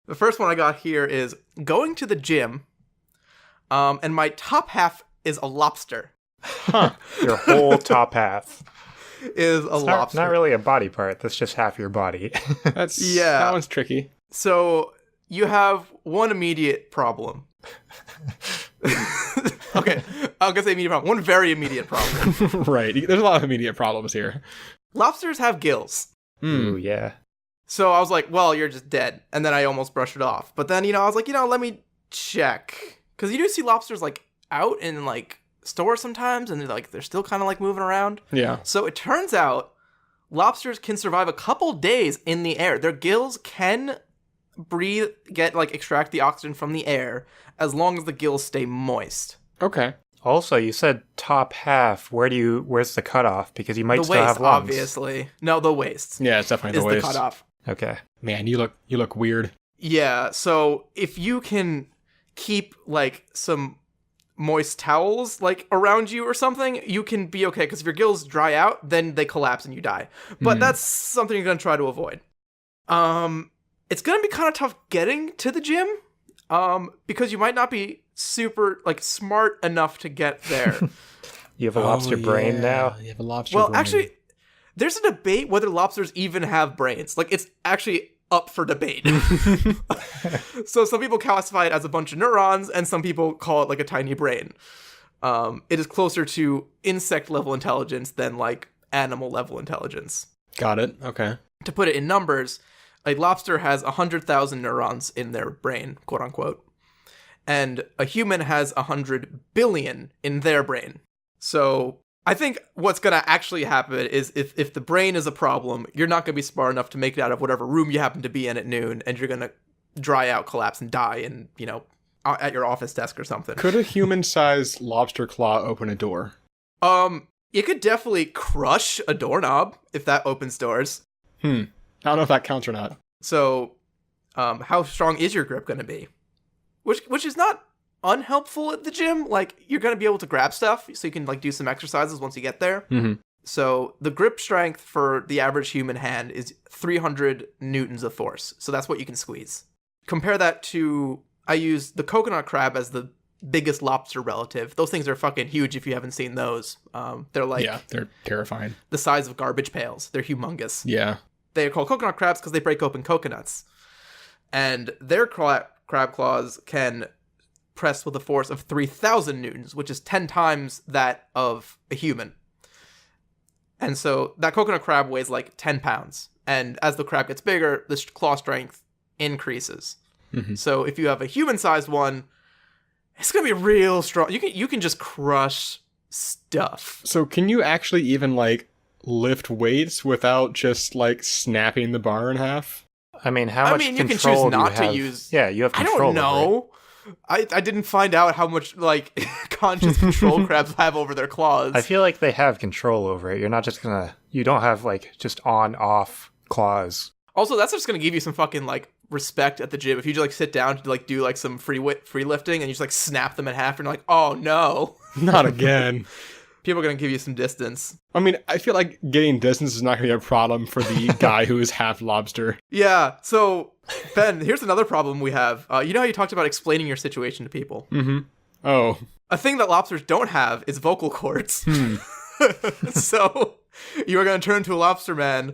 The first one I got here is going to the gym, and my top half is a lobster. Huh. Your whole top half Is a lobster. Not really a body part. That's just half your body. That one's tricky. So you have one immediate problem. Okay, I'm gonna say immediate problem. One very immediate problem. Right. There's a lot of immediate problems here. Lobsters have gills. Ooh, yeah. So I was like, well, you're just dead. And then I almost brushed it off. But then, I was like, let me check. Because you do see lobsters, like, out in, like, stores sometimes. And they're still kind of, like, moving around. Yeah. So it turns out lobsters can survive a couple days in the air. Their gills can extract the oxygen from the air as long as the gills stay moist. Okay. Also, you said top half. Where's the cutoff? Because you might The still waist, have lungs. obviously. No, the waist. Yeah, it's definitely is the waist. the cutoff. Okay. Man, you look weird. Yeah, so if you can keep, like, some moist towels, like, around you or something, you can be okay, because if your gills dry out, then they collapse and you die. But that's something you're going to try to avoid. It's going to be kind of tough getting to the gym, because you might not be super, like, smart enough to get there. You have a lobster brain now? You have a lobster brain. Well, actually, there's a debate whether lobsters even have brains. Like, it's actually up for debate. So some people classify it as a bunch of neurons, and some people call it, like, a tiny brain. It is closer to insect-level intelligence than, like, animal-level intelligence. Got it. Okay. To put it in numbers, a lobster has 100,000 neurons in their brain, quote-unquote. And a human has 100 billion in their brain. So I think what's going to actually happen is if the brain is a problem, you're not going to be smart enough to make it out of whatever room you happen to be in at noon, and you're going to dry out, collapse, and die at your office desk or something. Could a human-sized lobster claw open a door? It could definitely crush a doorknob if that opens doors. I don't know if that counts or not. So, how strong is your grip going to be? Which is not unhelpful at the gym. Like, you're going to be able to grab stuff, so you can, like, do some exercises once you get there. Mm-hmm. So the grip strength for the average human hand is 300 newtons of force. So that's what you can squeeze. Compare that to, I use the coconut crab as the biggest lobster relative. Those things are fucking huge if you haven't seen those. They're like... Yeah, they're terrifying. The size of garbage pails. They're humongous. Yeah. They are called coconut crabs because they break open coconuts. And their crab claws can press with a force of 3,000 newtons, which is 10 times that of a human. And so that coconut crab weighs like 10 pounds. And as the crab gets bigger, the claw strength increases. Mm-hmm. So if you have a human-sized one, it's going to be real strong. You can just crush stuff. So can you actually even, like, lift weights without just, like, snapping the bar in half? I mean, how much you control can choose do not you to have? use... Yeah, you have control. I don't over know. I didn't find out how much, like, conscious control crabs have over their claws. I feel like they have control over it. You're not just gonna... You don't have, like, just on-off claws. Also, that's just gonna give you some fucking, like, respect at the gym. If you just, like, sit down to, like, do, like, some free lifting and you just, like, snap them in half and you're like, oh, no. Not again. People are gonna give you some distance. I mean, I feel like getting distance is not going to be a problem for the guy who is half lobster. Yeah, so, Ben, here's another problem we have. You know how you talked about explaining your situation to people? Mm-hmm. Oh. A thing that lobsters don't have is vocal cords. So, you are going to turn to a lobster man.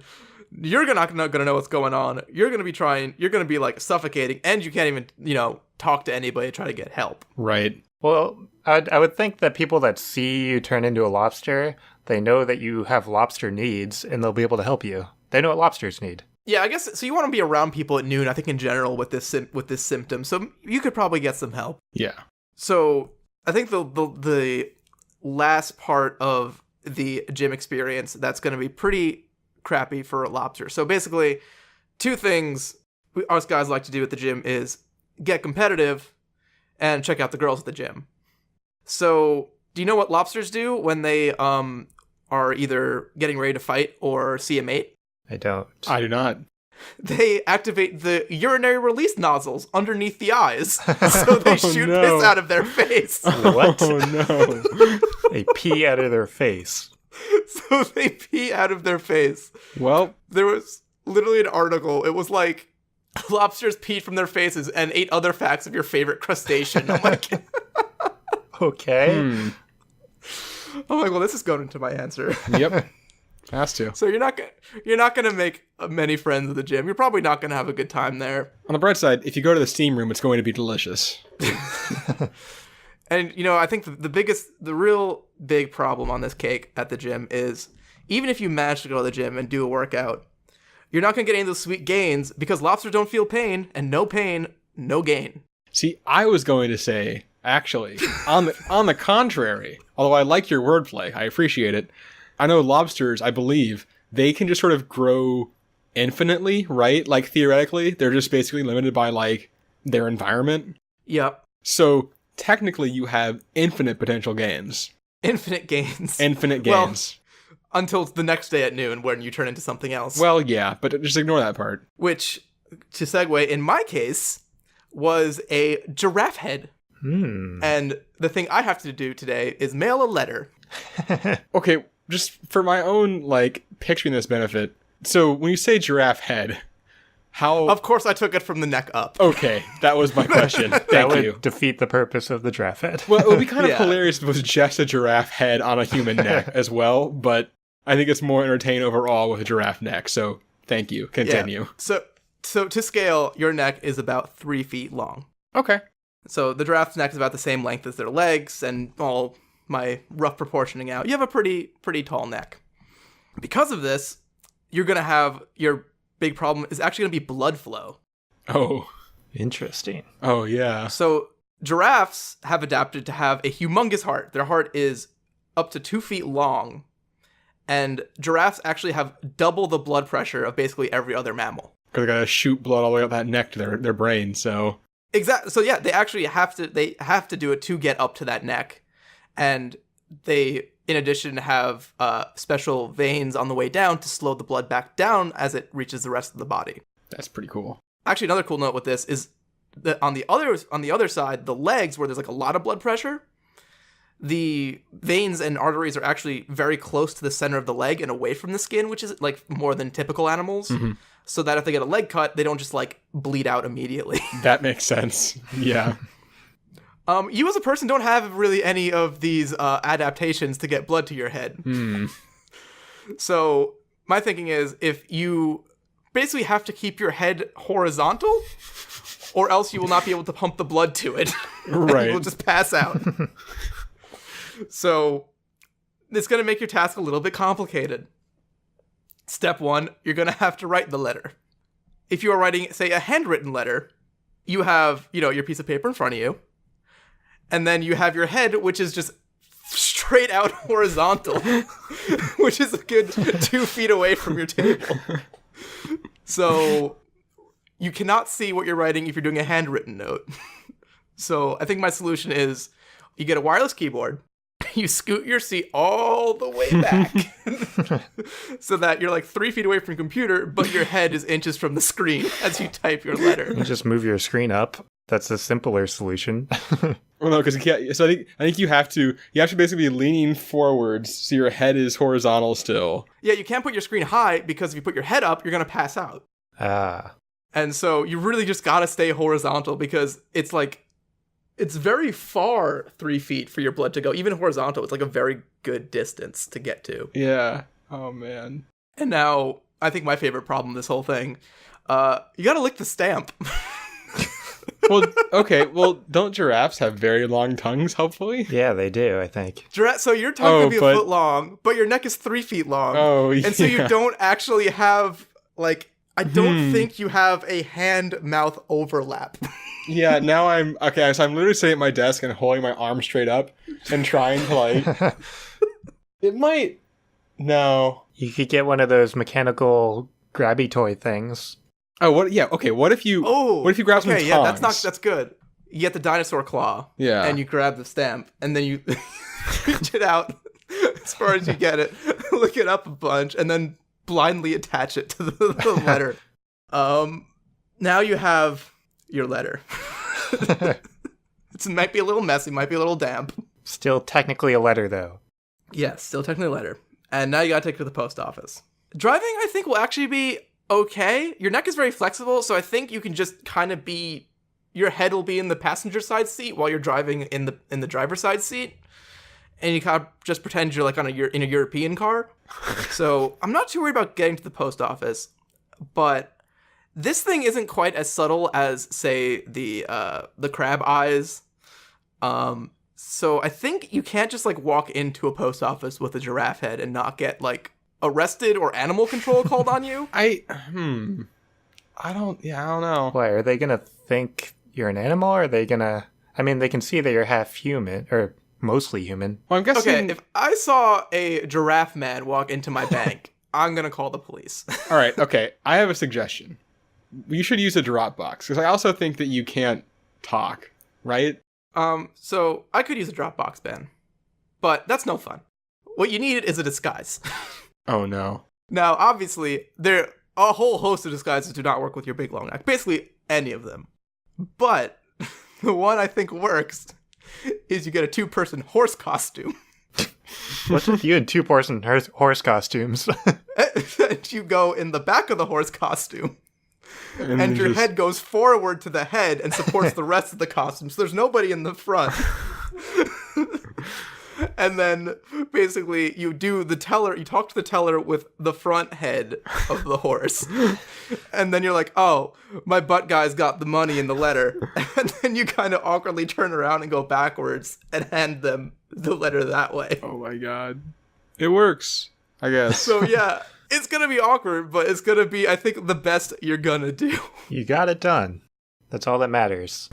You're not going to know what's going on. You're going to be, like, suffocating, and you can't even, talk to anybody to try to get help. Right. Well, I would think that people that see you turn into a lobster, they know that you have lobster needs, and they'll be able to help you. They know what lobsters need. Yeah, I guess, so you want to be around people at noon, I think, in general, with this symptom, so you could probably get some help. Yeah. So, I think the last part of the gym experience that's going to be pretty crappy for a lobster. So, basically, two things us guys like to do at the gym is get competitive and check out the girls at the gym. So, do you know what lobsters do when they are either getting ready to fight or see a mate? I don't. I do not. They activate the urinary release nozzles underneath the eyes, so they shoot piss out of their face. What? Oh, no. They pee out of their face. So they pee out of their face. Well, There was literally an article. It was like lobsters peed from their faces and ate other facts of your favorite crustacean. I'm like, Okay. I'm like, well, this is going into my answer. Yep. Has to. So you're not gonna make many friends at the gym. You're probably not gonna have a good time there. On the bright side, if you go to the steam room, it's going to be delicious. And I think the real big problem on this cake at the gym is even if you manage to go to the gym and do a workout, you're not gonna get any of those sweet gains because lobsters don't feel pain, and no pain, no gain. See, I was going to say, actually, on the contrary, although I like your wordplay, I appreciate it. I know lobsters, I believe, they can just sort of grow infinitely, right? Like, theoretically, they're just basically limited by, like, their environment. Yep. So, technically, you have infinite potential gains. Infinite gains. Infinite gains. Well, until the next day at noon when you turn into something else. Well, yeah, but just ignore that part. Which, to segue, in my case, was a giraffe head. And the thing I have to do today is mail a letter. Okay, just for my own, like, picturing this benefit. So, when you say giraffe head, how... Of course I took it from the neck up. Okay, that was my question. That Thank would you. defeat the purpose of the giraffe head. Well, it would be kind of Yeah. hilarious if it was just a giraffe head on a human neck as well, but I think it's more entertaining overall with a giraffe neck, so thank you. Continue. Yeah. So to scale, your neck is about 3 feet long. Okay. So the giraffe's neck is about the same length as their legs, and all my rough proportioning out, you have a pretty tall neck. Because of this, you're going to have your big problem is actually going to be blood flow. Oh. Interesting. Oh, yeah. So giraffes have adapted to have a humongous heart. Their heart is up to 2 feet long, and giraffes actually have double the blood pressure of basically every other mammal. Because they gotta shoot blood all the way up that neck to their brain, so... Exactly. So yeah, they actually have to do it to get up to that neck, and they, in addition, have special veins on the way down to slow the blood back down as it reaches the rest of the body. That's pretty cool. Actually, another cool note with this is that on the other side, the legs, where there's like a lot of blood pressure, the veins and arteries are actually very close to the center of the leg and away from the skin, which is like more than typical animals. Mm-hmm. So that if they get a leg cut, they don't just like bleed out immediately. That makes sense. Yeah. You as a person don't have really any of these adaptations to get blood to your head. So my thinking is if you basically have to keep your head horizontal, or else you will not be able to pump the blood to it. Right. You will just pass out. So it's going to make your task a little bit complicated. Step 1, you're going to have to write the letter. If you are writing, say, a handwritten letter, you have, your piece of paper in front of you, and then you have your head, which is just straight out horizontal, which is a good 2 feet away from your table. So you cannot see what you're writing if you're doing a handwritten note. So I think my solution is you get a wireless keyboard, you scoot your seat all the way back so that you're like 3 feet away from your computer, but your head is inches from the screen as you type your letter. You just move your screen up. That's a simpler solution. Well, no, because so I think you have to basically be leaning forwards so your head is horizontal still. Yeah, you can't put your screen high because if you put your head up, you're going to pass out. And so you really just got to stay horizontal because it's very far 3 feet for your blood to go. Even horizontal, it's like a very good distance to get to. Yeah. Oh, man. And now, I think my favorite problem in this whole thing, you got to lick the stamp. Well, okay. Well, don't giraffes have very long tongues, hopefully? Yeah, they do, I think. So your tongue could be a foot long, but your neck is 3 feet long. Oh, yeah. And so you don't actually have, I don't think you have a hand-mouth overlap. Yeah, now I'm literally sitting at my desk and holding my arm straight up and trying to it might, no. You could get one of those mechanical grabby toy things. Oh, what? Yeah, okay. What if you grab some tongs? Yeah, that's good. You get the dinosaur claw. Yeah. And you grab the stamp, and then you reach it out as far as you get it, look it up a bunch, and then blindly attach it to the letter. Now you have your letter. It might be a little messy, might be a little damp. Still technically a letter, though. Yes, still technically a letter. And now you gotta take it to the post office. Driving, I think, will actually be okay. Your neck is very flexible, so I think you can just kind of be. Your head will be in the passenger side seat while you're driving in the driver's side seat, and you kind of just pretend you're like in a European car. So I'm not too worried about getting to the post office, but this thing isn't quite as subtle as, say, the crab eyes. So I think you can't just like walk into a post office with a giraffe head and not get like arrested or animal control called on you. I don't know. Why, are they gonna think you're an animal, or are they gonna... I mean, they can see that you're half human, or mostly human. Well, I'm guessing... Okay, if I saw a giraffe man walk into my bank, I'm gonna call the police. All right, okay. I have a suggestion. You should use a drop box, because I also think that you can't talk, right? So I could use a Dropbox, Ben, but that's no fun. What you need is a disguise. Oh, no. Now, obviously, there are a whole host of disguises do not work with your big long neck. Basically, any of them. But the one I think works is you get a 2-person horse costume. What's with you in 2-person horse costumes? And you go in the back of the horse costume. And your head goes forward to the head and supports the rest of the costume. So there's nobody in the front. And then basically you talk to the teller with the front head of the horse. And then you're like, oh, my butt guy's got the money in the letter. And then you kind of awkwardly turn around and go backwards and hand them the letter that way. Oh my god. It works, I guess. So yeah, it's going to be awkward, but it's going to be, I think, the best you're going to do. You got it done. That's all that matters.